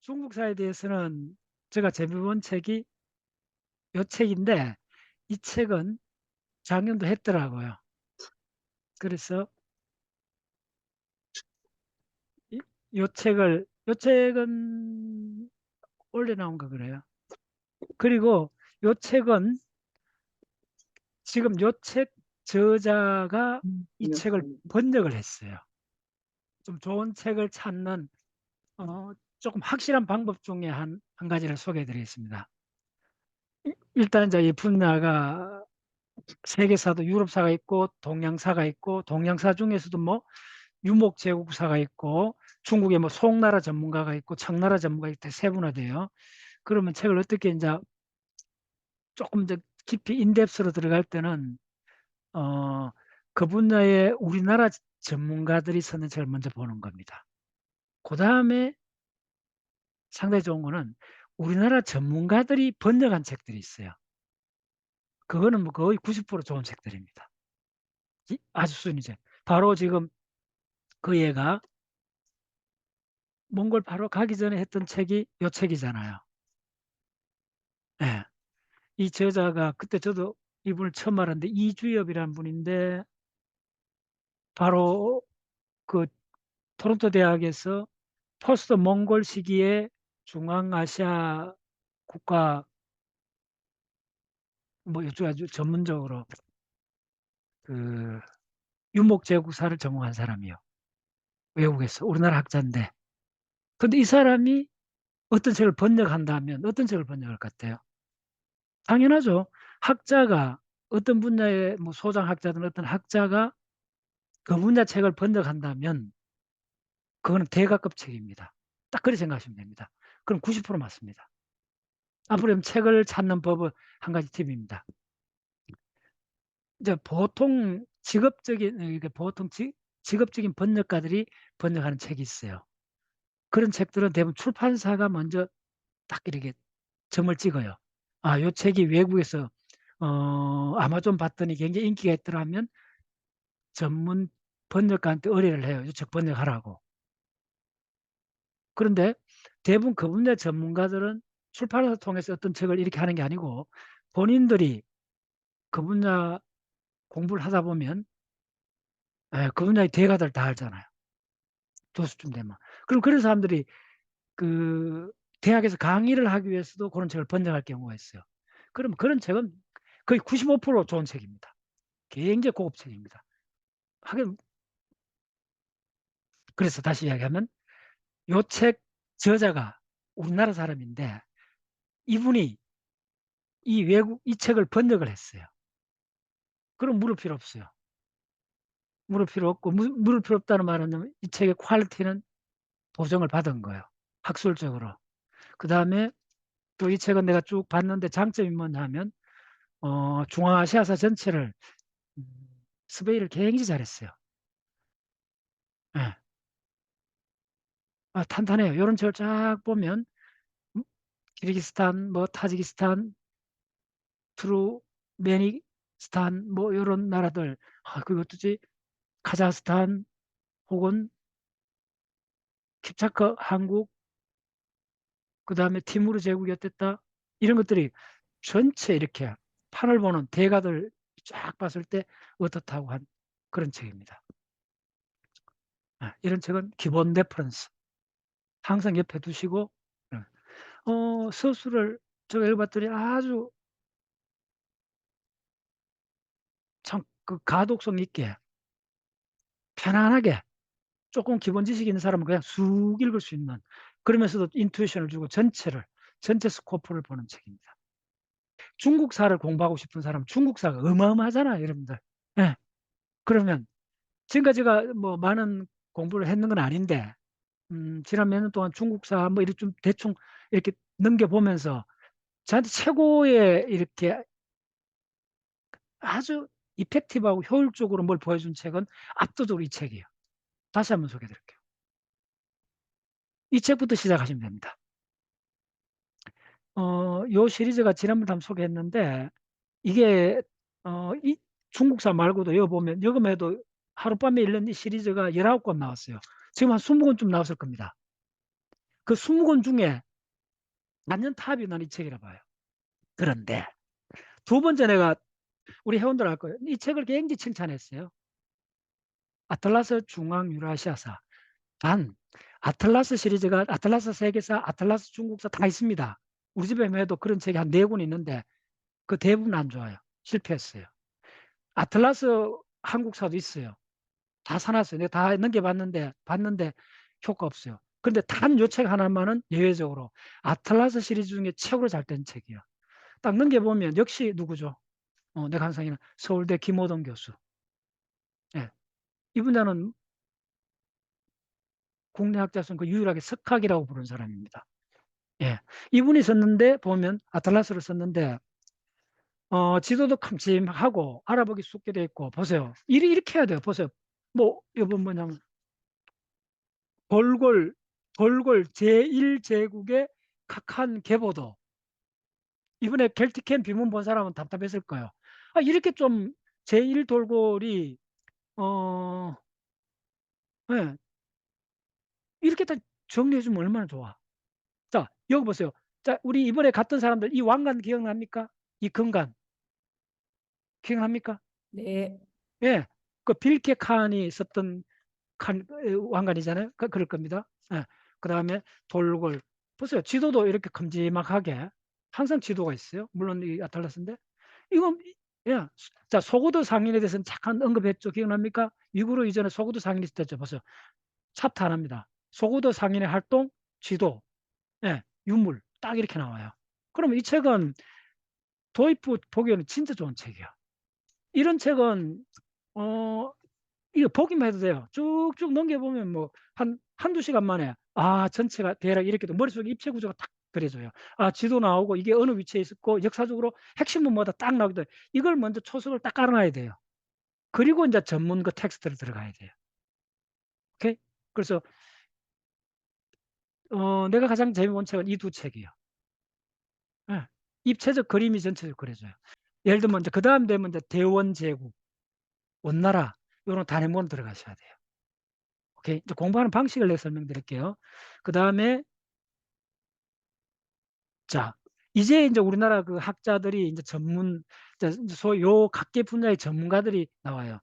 중국사에 대해서는 제가 제일 본 책이 요 책인데 이 책은 작년도 했더라고요. 그래서 요 책은 올해 나온 거 그래요. 그리고 요 책은 지금 요 책 저자가 이 책을 번역을 했어요. 좀 좋은 책을 찾는 조금 확실한 방법 중에 한 가지를 소개해 드리겠습니다. 일단 이제 이 분야가 세계사도 유럽사가 있고 동양사가 있고 동양사 중에서도 뭐 유목제국사가 있고 중국에 뭐 송나라 전문가가 있고 청나라 전문가가 이렇게 세분화돼요. 그러면 책을 어떻게 이제 조금 더 깊이 인덱스로 들어갈 때는 어, 그 분야에 우리나라 전문가들이 쓰는 책을 먼저 보는 겁니다. 그 다음에 상당히 좋은 거는 우리나라 전문가들이 번역한 책들이 있어요. 그거는 뭐 거의 90% 좋은 책들입니다. 아주 순위죠. 바로 지금 그 얘가 몽골 바로 가기 전에 했던 책이 요 책이잖아요. 예. 이 저자가 그때 저도 이분을 처음 알았는데 이주엽이라는 분인데 바로 그 토론토 대학에서 포스트 몽골 시기에 중앙아시아 국가 뭐 이쪽 아주 전문적으로 그 유목제국사를 전공한 사람이요. 외국에서 우리나라 학자인데. 근데 이 사람이 어떤 책을 번역한다면 어떤 책을 번역할 것 같아요? 당연하죠. 학자가 어떤 분야의 뭐 소장학자든 어떤 학자가 그 분야 책을 번역한다면 그거는 대가급 책입니다. 딱 그렇게 생각하시면 됩니다. 그럼 90% 맞습니다. 앞으로 책을 찾는 법은 한 가지 팁입니다. 이제 보통 직업적인 이게 보통 직업적인 번역가들이 번역하는 책이 있어요. 그런 책들은 대부분 출판사가 먼저 딱 이렇게 점을 찍어요. 아, 요 책이 외국에서 아마존 봤더니 굉장히 인기가 있더라면 전문 번역가한테 의뢰를 해요. 이 책 번역하라고. 그런데 대부분 그 분야 전문가들은 출판사 통해서 어떤 책을 이렇게 하는 게 아니고 본인들이 그 분야 공부를 하다 보면 그 분야의 대가들 다 알잖아요. 교수쯤 되면. 그럼 그런 사람들이 그 대학에서 강의를 하기 위해서도 그런 책을 번역할 경우가 있어요. 그럼 그런 책은 거의 95% 좋은 책입니다. 굉장히 고급 책입니다. 하긴 그래서 다시 이야기하면 요 책 저자가 우리나라 사람인데 이분이 이 책을 번역을 했어요. 그럼 물을 필요 없어요. 물을 필요 없고 물을 필요 없다는 말은 이 책의 퀄리티는 보정을 받은 거예요. 학술적으로. 그 다음에 또 이 책은 내가 쭉 봤는데 장점이 뭐냐 하면 중앙아시아사 전체를 음, 스베이를 굉장히 잘했어요. 예. 탄탄해요. 이런 책을 쫙 보면 음, 키르기스탄, 뭐 타지키스탄, 투르메니스탄 뭐 이런 나라들 그것도지 카자흐스탄 혹은 킵차크 한국 그 다음에 티무르 제국이 어땠다 이런 것들이 전체 이렇게 판을 보는 대가들 쫙 봤을 때 어떻다고 한 그런 책입니다. 이런 책은 기본 레퍼런스 항상 옆에 두시고 서술을 제가 읽어봤더니 아주 참 그 가독성 있게 편안하게 조금 기본 지식 있는 사람은 그냥 쑥 읽을 수 있는 그러면서도 인투이션을 주고 전체 스코프를 보는 책입니다. 중국사를 공부하고 싶은 사람 중국사가 어마어마하잖아요, 여러분들. 예. 그러면 지금까지 제가 뭐 많은 공부를 했는 건 아닌데 지난 몇 년 동안 중국사 뭐 이렇게 좀 대충 이렇게 넘겨보면서 저한테 최고의 이렇게 아주 이펙티브하고 효율적으로 뭘 보여준 책은 압도적으로 이 책이에요. 다시 한번 소개해 드릴게요. 이 책부터 시작하시면 됩니다. 요 시리즈가 지난번에 한번 소개했는데 이게 이 중국사 말고도 여기 보면 여금에도 하룻밤에 읽는 이 시리즈가 19권 나왔어요. 지금 한 20권쯤 나왔을 겁니다. 그 20권 중에 완전 탑이 난 이 책이라 봐요. 그런데 두 번째 내가 우리 회원들 알 거예요. 이 책을 굉장히 칭찬했어요. 아틀라스 중앙 유라시아사. 단 아틀라스 시리즈가 아틀라스 세계사, 아틀라스 중국사 다 있습니다. 우리 집에 해도 그런 책이 한 4권 있는데 그 대부분 안 좋아요. 실패했어요. 아틀라스 한국사도 있어요. 다 사놨어요. 내가 다 봤는데 효과 없어요. 근데 단 요 책 하나만은 예외적으로 아틀라스 시리즈 중에 최고로 잘 된 책이에요. 딱 넘겨보면 역시 누구죠? 내가 항상 이는 서울대 김호동 교수. 예. 이분자는 국내 학자 중 그 유일하게 석학이라고 부르는 사람입니다. 예. 이분이 썼는데 보면 아틀라스를 썼는데 지도도 큼직하고 알아보기 쉽게 돼 있고 보세요. 이렇게 해야 돼요. 보세요. 뭐 이번 뭐냐면 돌골 제1제국의 각한 계보도 이번에 켈티켄 비문 본 사람은 답답했을 거예요. 이렇게 좀 제1돌골이 어, 예, 이렇게 다 정리해주면 얼마나 좋아. 자, 여기 보세요. 자, 우리 이번에 갔던 사람들 이 왕관 기억납니까? 이 금관 기억납니까? 네. 예, 그 빌케 칸이 썼던 왕관이잖아요. 그럴 겁니다. 예. 그 다음에 돌골. 보세요. 지도도 이렇게 큼지막하게 항상 지도가 있어요. 물론 이 아틀라스인데 이건 예. 자, 소고도 상인에 대해서는 잠깐 언급했죠. 기억납니까? 위구르 이전에 소고도 상인이 있었죠. 보세요. 챕터 하나입니다. 소고도 상인의 활동, 지도, 예, 유물 딱 이렇게 나와요. 그럼 이 책은 도이프 보기에는 진짜 좋은 책이야. 이런 책은 이거 보기만 해도 돼요. 쭉쭉 넘겨보면 뭐 한두 시간 만에 전체가 대략 이렇게 머릿속에 입체 구조가 딱 그려져요. 지도 나오고 이게 어느 위치에 있었고 역사적으로 핵심 문마다 딱 나오기도 해요. 이걸 먼저 초석을 딱 깔아놔야 돼요. 그리고 이제 전문 그 텍스트를 들어가야 돼요. 오케이? 그래서 내가 가장 재미본 책은 이 두 책이에요. 예. 입체적 그림이 전체적으로 그려져요. 예를 들면 이제 그 다음 되면 이제 대원제국, 원나라 이런 단해문 들어가셔야 돼요. 오케이. 이제 공부하는 방식을 내가 설명드릴게요. 그 다음에 자, 이제 우리나라 그 학자들이 이제 소위 요 각계 분야의 전문가들이 나와요.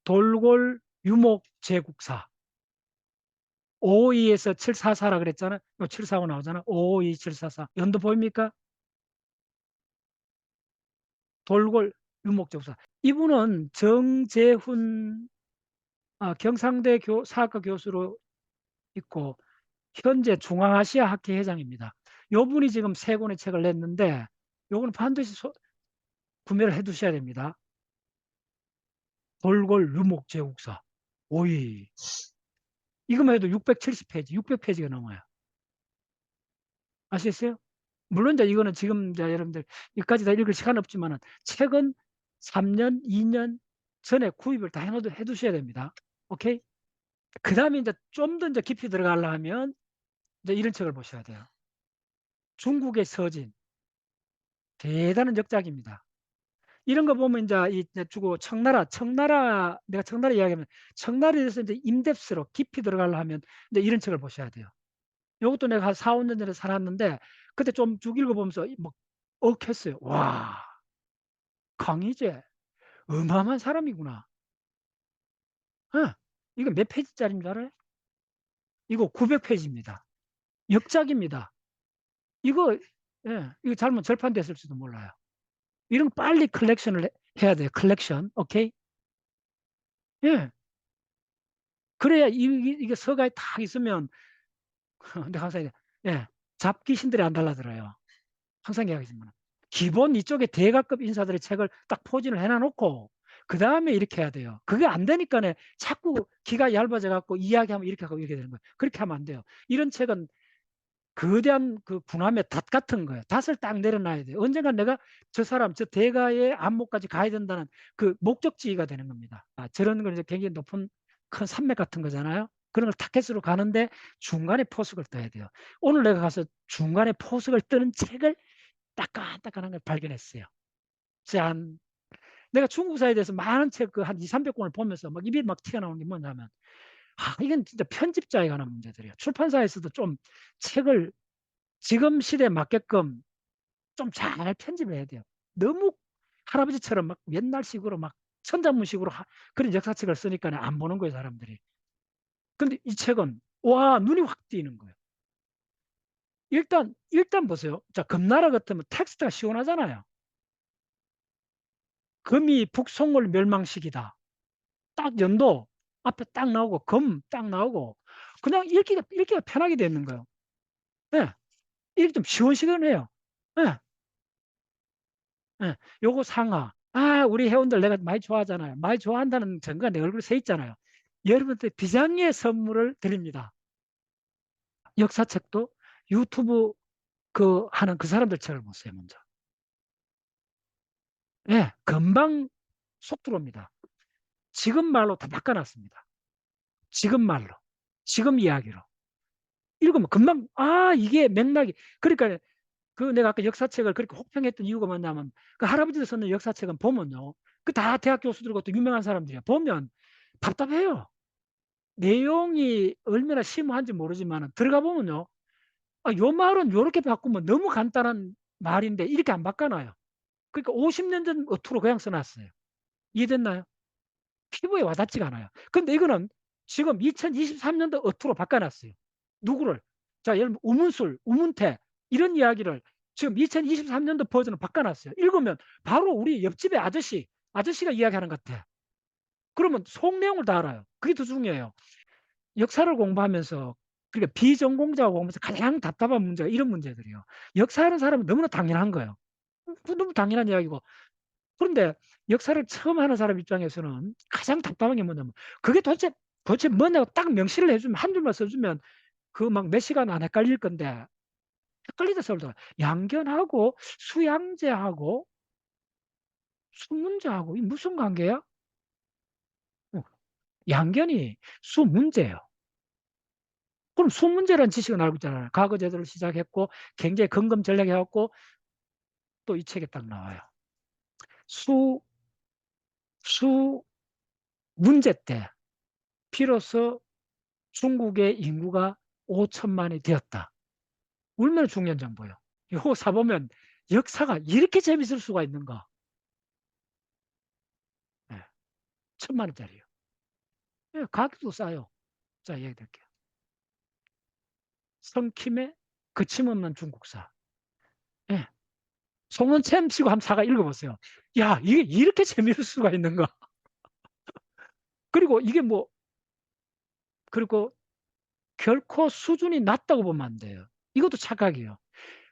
돌골 유목 제국사. 552에서 744라 그랬잖아요. 745 나오잖아. 552, 744. 연도 보입니까? 돌골 유목 제국사. 이분은 정재훈 경상대 사학과 교수로 있고 현재 중앙아시아 학회 회장입니다. 요 분이 지금 3권의 책을 냈는데 요거는 반드시 구매를 해 두셔야 됩니다. 돌골 유목 제국사. 오이. 이거만 해도 670페이지, 600페이지가 넘어요. 아시겠어요? 물론 이제 이거는 지금 이제 여러분들 여기까지 다 읽을 시간 없지만은 최근 3년, 2년 전에 구입을 다 해두셔야 됩니다. 오케이? 그 다음에 이제 좀 더 이제 깊이 들어가려면 이제 이런 책을 보셔야 돼요. 중국의 서진. 대단한 역작입니다. 이런 거 보면 이제 주고 청나라 내가 청나라 이야기하면 청나라에 대해서 이제 인덱스로 깊이 들어가려면 이제 이런 책을 보셔야 돼요. 이것도 내가 한 4, 5년 전에 살았는데 그때 좀 쭉 읽어보면서 막 억했어요. 와, 강희제 어마어마한 사람이구나. 이거 몇 페이지짜리인 줄 알아요? 이거 900페이지입니다. 역작입니다. 이거 이거 잘못 절판됐을지도 몰라요. 이런 거 빨리 컬렉션을 해야 돼요. 컬렉션. 오케이? 예. 그래야 이게 서가에 딱 있으면 내가 항상 잡기 신들이 안 달라들어요. 항상 이야기하지만 기본 이쪽에 대가급 인사들의 책을 딱 포진을 해놔놓고 그 다음에 이렇게 해야 돼요. 그게 안 되니까 자꾸 기가 얇아져 갖고 이야기하면 이렇게 하고 이렇게 되는 거예요. 그렇게 하면 안 돼요. 이런 책은 거대한 그 군함의 닷 같은 거예요. 닷을 딱 내려놔야 돼요. 언젠가 내가 저 사람, 저 대가의 안목까지 가야 된다는 그 목적지가 되는 겁니다. 저런 걸 이제 굉장히 높은 큰 산맥 같은 거잖아요. 그런 걸 타켓으로 가는데 중간에 포석을 떠야 돼요. 오늘 내가 가서 중간에 포석을 뜨는 책을 따끈따끈한 걸 발견했어요. 짠. 내가 중국사에 대해서 많은 책 그 한 2, 300권을 보면서 막 입이 막 튀어나오는 게 뭐냐면 이건 진짜 편집자에 관한 문제들이에요. 출판사에서도 좀 책을 지금 시대에 맞게끔 좀 잘 편집을 해야 돼요. 너무 할아버지처럼 막 옛날식으로 막 천자문식으로 그런 역사책을 쓰니까 안 보는 거예요, 사람들이. 근데 이 책은 와, 눈이 확 띄는 거예요. 일단 보세요. 자, 금나라 같으면 텍스트가 시원하잖아요. 금이 북송을 멸망시키다. 딱 연도 앞에 딱 나오고 금 딱 나오고 그냥 읽기가 편하게 되는 거예요. 예. 이게 좀 시원시원해요. 예. 예. 요거 상하. 우리 회원들 내가 많이 좋아하잖아요. 많이 좋아한다는 증거가 내 얼굴에 새 있잖아요. 여러분들 비장의 선물을 드립니다. 역사책도 유튜브 하는 그 사람들 책을 보세요, 먼저. 예, 금방 속 들어옵니다. 지금 말로 다 바꿔놨습니다. 지금 말로. 지금 이야기로. 읽으면 금방, 이게 맥락이. 그러니까 내가 아까 역사책을 그렇게 혹평했던 이유가 뭐냐면 그 할아버지들 쓰는 역사책은 보면요. 그 다 대학 교수들과 또 유명한 사람들이야. 보면 답답해요. 내용이 얼마나 심오한지 모르지만 들어가 보면요. 요 말은 요렇게 바꾸면 너무 간단한 말인데 이렇게 안 바꿔놔요. 그러니까 50년 전 어투로 그냥 써놨어요. 이해됐나요? 피부에 와닿지가 않아요. 근데 이거는 지금 2023년도 어투로 바꿔놨어요. 누구를? 자, 예를 들면 우문술, 우문태 이런 이야기를 지금 2023년도 버전을 바꿔놨어요. 읽으면 바로 우리 옆집의 아저씨가 이야기하는 것 같아. 그러면 속 내용을 다 알아요. 그게 더 중요해요. 역사를 공부하면서 그러니까 비전공자가 공부하면서 가장 답답한 문제가 이런 문제들이에요. 역사하는 사람은 너무나 당연한 거예요. 너무 당연한 이야기고. 그런데 역사를 처음 하는 사람 입장에서는 가장 답답한 게 뭐냐면 그게 도대체 뭐냐고 딱 명시를 해주면 한 줄만 써주면 그 막 몇 시간 안 헷갈릴 건데 헷갈리다 서울다 양견하고 수양제하고 수문제하고 이 무슨 관계야? 어, 양견이 수문제예요. 그럼 수문제라는 지식은 알고 있잖아요. 과거 제도를 시작했고 굉장히 근검 전략해갖고 또 이 책에 딱 나와요. 수, 수 문제 때 비로소 중국의 인구가 5천만이 되었다. 얼마나 중요한 정보예요. 이거 사보면 역사가 이렇게 재밌을 수가 있는가. 네, 1,000만 원짜리예요. 네, 가격도 싸요. 자, 얘기 드릴게요. 성킴의 거침없는 중국사. 네, 송원챔 치고 한번 사가 읽어보세요. 야, 이게 이렇게 재미있을 수가 있는가. 그리고 이게 그리고 결코 수준이 낮다고 보면 안 돼요. 이것도 착각이에요.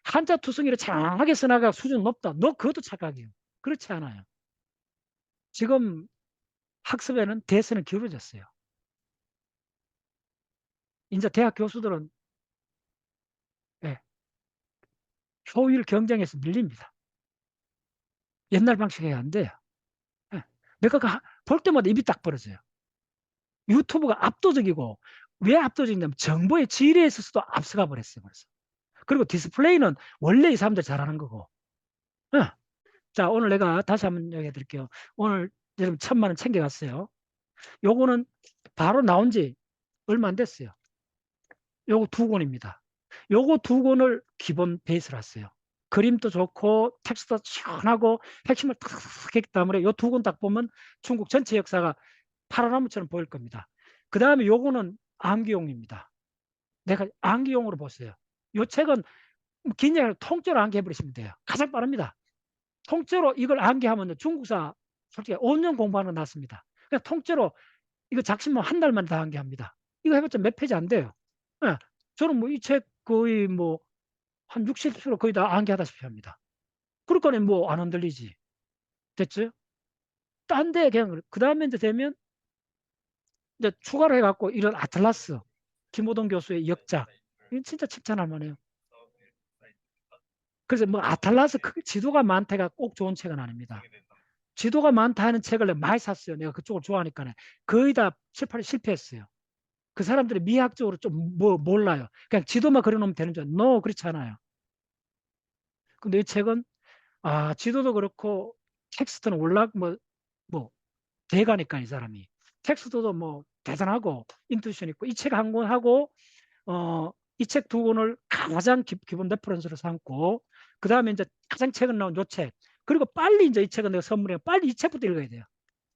한자 투성이를 장하게 써나가 수준 높다. 그것도 착각이에요. 그렇지 않아요. 지금 학습에는 대세는 기울어졌어요. 이제 대학 교수들은 예, 효율 경쟁에서 밀립니다. 옛날 방식이 안 돼요. 예. 내가 볼 때마다 입이 딱 벌어져요. 유튜브가 압도적이고 왜 압도적이냐면 정보의 질에 있어서도 앞서가 버렸어요. 그래서. 그리고 디스플레이는 원래 이 사람들 잘하는 거고. 예. 자, 오늘 내가 다시 한번 얘기해 드릴게요. 오늘 여러분 1,000만 원 챙겨갔어요. 요거는 바로 나온 지 얼마 안 됐어요. 요거 두 권입니다. 요거 두 권을 기본 베이스로 했어요. 그림도 좋고 텍스트도 시원하고 핵심을 탁 했기 때문에 요 두 권 딱 보면 중국 전체 역사가 파라나무처럼 보일 겁니다. 그 다음에 요거는 암기용입니다. 내가 암기용으로 보세요. 요 책은 긴 이야기를 통째로 암기해버리시면 돼요. 가장 빠릅니다. 통째로 이걸 암기하면 중국사 솔직히 5년 공부하는 거 낫습니다. 그냥 통째로 이거 작심만 한 달만 다 암기합니다. 이거 해봤자 몇 페이지 안 돼요. 예. 저는 뭐 이 책 거의 한 60% 거의 다 암기하다시피 합니다. 그러니까 뭐 안 흔들리지. 됐죠? 딴 데 그냥 그 다음에 이제 되면 이제 추가로 해갖고 이런 아틀라스 김호동 교수의 역작 이건 진짜 칭찬할 만해요. 그래서 뭐 아틀라스 지도가 많다가 꼭 좋은 책은 아닙니다. 지도가 많다 하는 책을 많이 샀어요. 내가 그쪽을 좋아하니까 거의 다 실패했어요. 그 사람들이 미학적으로 좀 몰라요. 그냥 지도만 그려놓으면 되는 줄. 그렇지 않아요. 근데 이 책은 지도도 그렇고 텍스트는 뭐 대가니까 이 사람이 텍스트도 뭐 대단하고 인투이션 있고 이 책 한 권하고 이 책 두 권을 가장 기본 레퍼런스로 삼고 그 다음에 이제 가장 최근 나온 요 책 그리고 빨리 이제 이 책은 내가 선물해 빨리 이 책부터 읽어야 돼요.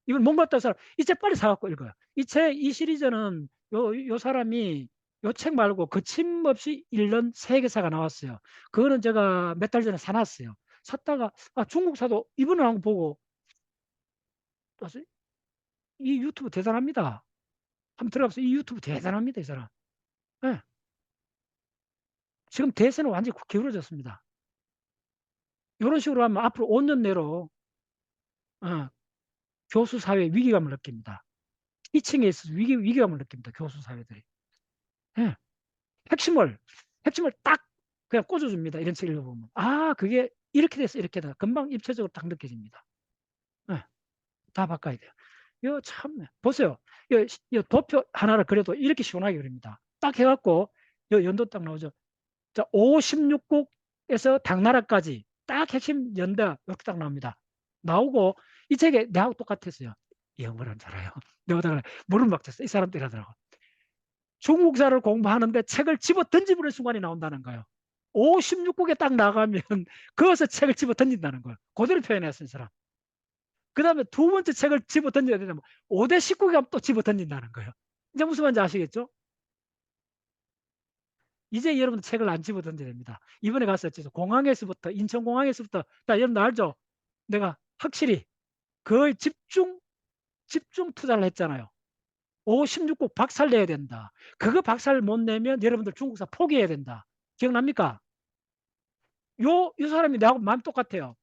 이건 뭔가 떠서 이 책 빨리 사갖고 읽어요. 이 시리즈는 요 사람이 요 책 말고 거침없이 읽는 세계사가 나왔어요. 그거는 제가 몇 달 전에 사놨어요. 샀다가 중국사도 이번에 한번 보고 이 유튜브 대단합니다. 한번 들어가서 이 유튜브 대단합니다. 이 사람. 네. 지금 대세는 완전히 기울어졌습니다. 이런 식으로 하면 앞으로 5년 내로 교수 사회 위기감을 느낍니다. 티칭에 있어서 위기감을 느낍니다. 교수 사회들이. 네. 핵심을 딱 그냥 꽂아줍니다. 이런 책 읽어보면. 그게 이렇게 돼서 이렇게 다 금방 입체적으로 딱 느껴집니다. 네. 다 바꿔야 돼요. 이거 참, 보세요. 이 도표 하나를 그려도 이렇게 시원하게 그립니다. 딱 해갖고, 연도 딱 나오죠. 자, 56국에서 당나라까지 딱 핵심 연대 이렇게 딱 나옵니다. 나오고, 이 책에 내하고 똑같았어요. 영어를 안 잘해요. 내가 물을 막 쳤어. 이 사람들이 하더라고. 중국사를 공부하는데 책을 집어 던지버리는 순간이 나온다는 거예요. 56국에 딱 나가면 거기서 책을 집어 던진다는 거예요. 그대로 표현했어요, 사람. 그 다음에 두 번째 책을 집어 던져야 되냐면 5대 19개 하면 또 집어 던진다는 거예요. 이제 무슨 말인지 아시겠죠? 이제 여러분 책을 안 집어 던져야 됩니다. 이번에 갔었죠. 공항에서부터 인천공항에서부터 여러분 알죠? 내가 확실히 거의 집중 투자를 했잖아요. 56국 박살 내야 된다. 그거 박살 못 내면 여러분들 중국사 포기해야 된다. 기억납니까? 요 사람이 나하고 마음 똑같아요.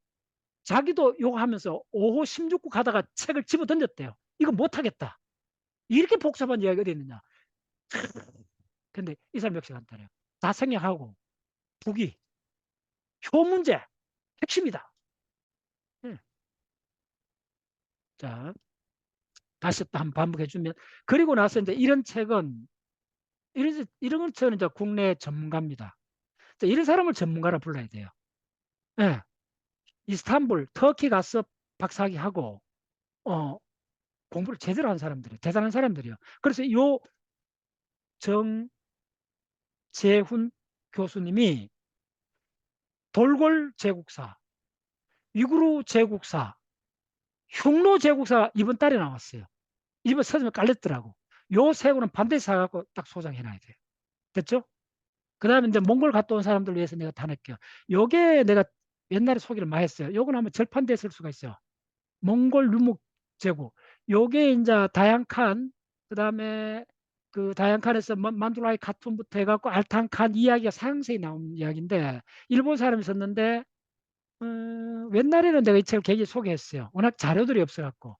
자기도 요거 하면서 5호 16국 하다가 책을 집어 던졌대요. 이거 못하겠다. 이렇게 복잡한 이야기가 어디 있느냐. 근데 이 사람 역시 간단해요. 다 생략하고 북이 효 문제 핵심이다. 네. 자, 다시 또 한번 반복해 주면 그리고 나서 이제 이런 책은 이런 책은 이제 국내 전문가입니다. 자, 이런 사람을 전문가라 불러야 돼요. 네. 이스탄불, 터키 가서 박사학위 하고 공부를 제대로 한 사람들이에요. 대단한 사람들이요. 그래서 요 정재훈 교수님이 돌골 제국사, 위구르 제국사, 흉노 제국사 이번 달에 나왔어요. 이번 서점에 깔렸더라고. 요 세 권은 반드시 사갖고 딱 소장해놔야 돼요. 됐죠? 그 다음에 이제 몽골 갔다 온 사람들 위해서 내가 다 낼게요. 요게 내가 옛날에 소개를 많이 했어요. 요건 아마 절판됐을 수가 있어요. 몽골 유목 제국. 요게 이제 다양칸, 그 다음에 그 다양칸에서 만두라이 카툰부터 해갖고 알탕칸 이야기가 상세히 나온 이야기인데, 일본 사람이 썼는데, 옛날에는 내가 이 책을 굉장히 소개했어요. 워낙 자료들이 없어갖고.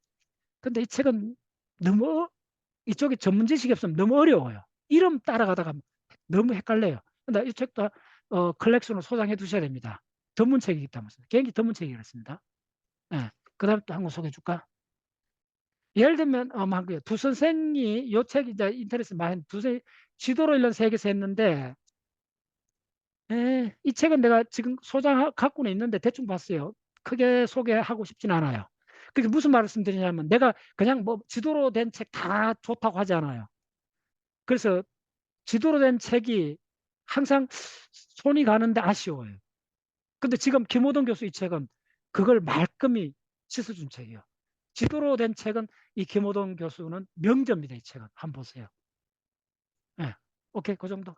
근데 이 책은 너무 이쪽에 전문 지식이 없으면 너무 어려워요. 이름 따라가다가 너무 헷갈려요. 근데 이 책도 컬렉션으로 소장해 두셔야 됩니다. 전문책이기 때문에. 굉장히 전문책이었습니다. 네. 그 다음에 또 한 권 소개해 줄까? 예를 들면 두 선생이 이 책 이제 인터넷에 많이 지도로 읽는 세계에서 했는데 이 책은 내가 지금 갖고는 있는데 대충 봤어요. 크게 소개하고 싶진 않아요. 그게 무슨 말씀드리냐면 내가 그냥 뭐 지도로 된 책 다 좋다고 하지 않아요. 그래서 지도로 된 책이 항상 손이 가는데 아쉬워요. 근데 지금 김호동 교수 이 책은 그걸 말끔히 씻어준 책이에요. 지도로 된 책은 이 김호동 교수는 명저입니다. 이 책은 한번 보세요. 네. 오케이, 그 정도.